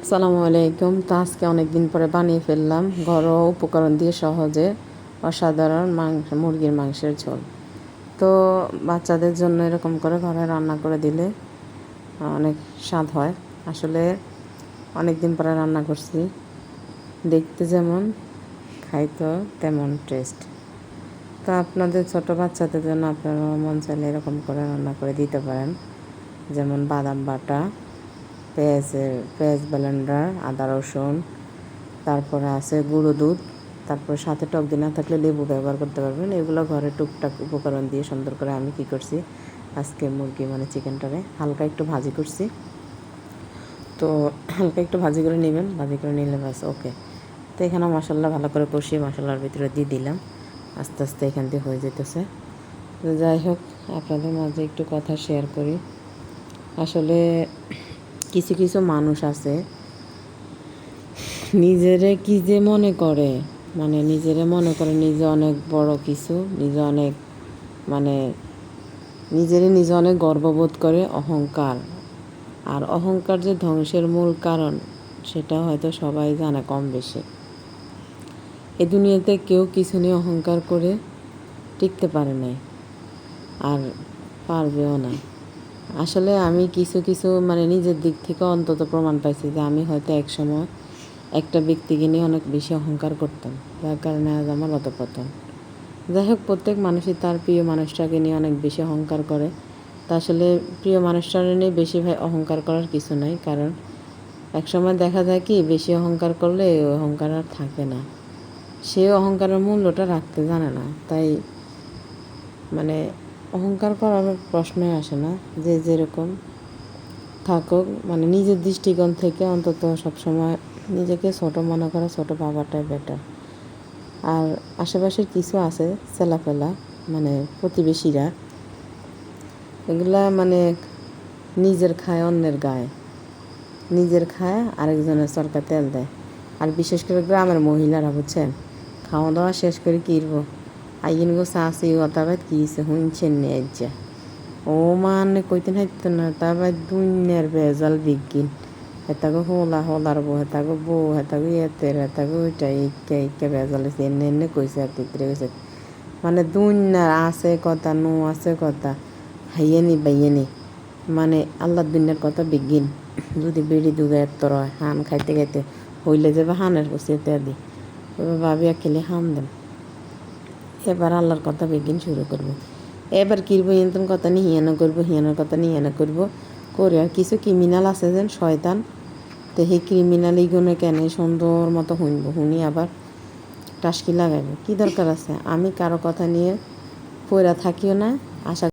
আসসালামু আলাইকুম। তো আজকে অনেক দিন পরে বানিয়ে ফেললাম ঘরোয়া উপকরণ দিয়ে সহজে অসাধারণ মুরগির মাংসের ঝোল। তো বাচ্চাদের জন্য এরকম করে ঘরে রান্না করে দিলে অনেক স্বাদ হয়। আসলে অনেক দিন পরে রান্না করছি, দেখতে যেমন খাইতেও তেমন টেস্ট। তো আপনাদের ছোট বাচ্চাদের জন্য আপনারা মন চাইলে এরকম করে রান্না করে দিতে পারেন, যেমন বাদাম বাটা, পেঁয়াজ ব্লেন্ডার, আদা রসুন, তারপরে আছে গুঁড়ো দুধ, তারপর সাথে টক দিয়ে না থাকলে লেবু ব্যবহার করতে পারবেন। এগুলো ঘরে টুকটাক উপকরণ দিয়ে সুন্দর করে আমি কী করছি, আজকে মুরগি চিকেনটারে হালকা একটু ভাজি করছি। তো হালকা একটু ভাজি করে নেবেন, ভাজি করে নিলে ব্যাস ওকে। তো এখানে মশলা ভালো করে কষিয়ে মশলার ভিতরে দিয়ে দিলাম, আস্তে আস্তে এখান দিয়ে হয়ে যেতেছে। তো যাই হোক, আপনাদের মাঝে একটু কথা শেয়ার করি। আসলে কিছু কিছু মানুষ আছে নিজেরে কি যে মনে করে, নিজে অনেক বড় কিছু, নিজে অনেক গর্ববোধ করে, অহংকার। আর অহংকার যে ধ্বংসের মূল কারণ সেটা হয়তো সবাই জানে কম বেশি। এই দুনিয়াতে কেউ কিছু নিয়ে অহংকার করে টিকতে পারে নাই, আর পারবেও না। আসলে আমি কিছু নিজের দিক থেকে অন্তত প্রমাণ পাইছি যে আমি হয়তো একসময় একটা ব্যক্তিকে নিয়ে অনেক বেশি অহংকার করতাম, যার কারণে আজ আমার অধঃপতন। যাই হোক, প্রত্যেক মানুষই তার প্রিয় মানুষটাকে নিয়ে অনেক বেশি অহংকার করে। তা আসলে প্রিয় মানুষটাকে নিয়ে বেশি অহংকার করার কিছু নাই, কারণ একসময় দেখা যায় কি বেশি অহংকার করলে ওই অহংকার আর থাকে না, সে অহংকারের মূল্যটা রাখতে জানে না। তাই অহংকার করার প্রশ্নই আসে না। যে যেরকম থাকুক, নিজের দৃষ্টিকোণ থেকে অন্তত সবসময় নিজেকে ছোট মনে করা, ছোট ভাবাটাই বেটার। আর আশেপাশের কিছু আছে ছেলাপেলা, প্রতিবেশীরা, এগুলা নিজের খায় অন্যের গায়ে, নিজের খায় আরেকজনের চরকা তেল দেয়। আর বিশেষ করে গ্রামের মহিলারা, বুঝছেন, খাওয়া দাওয়া শেষ করে কিরবো আইন গো চাষি অতাবাদ কিছে শুনছেন নিয়ে যা ও কইতে হাইতো না, তারপর দুনিয়ার বেজাল বিজ্ঞান হেতাগো হোলার বউ, হেতাগো বউ, হেতাগো ইয়েতের, হেতাগো ওইটা ইকে বেজাল হয়েছে, এনে কইছে আর তিতরে কইছে। দুনিয়ার আছে কথা, নো আছে কথা, হাইয়েনি বাইয়েনি, আল্লাহ দুনিয়ার কথা বিজ্ঞান। যদি বেড়ি দুগে এত রয় হান খাইতে খাইতে হইলে যাবে হানের কুচিতে দি, এবার ভাবি খেলে হাম দেন। এবার আল্লাহর কথা বিজ্ঞান শুরু করবো। এবার কিরবো এনতন কথা নিয়ে হিয়ানো করবো, হিয়ানোর কথা নিয়ে হিয়ানো করবো করে। আর কিছু ক্রিমিনাল আছে যেন শয়তান, তো সেই ক্রিমিনাল এইগুলো কেন সুন্দর মতো শুনি আবার টাসকি লাগাইব। কি দরকার আছে? আমি কারো কথা নিয়ে পইরা থাকিও না। আশা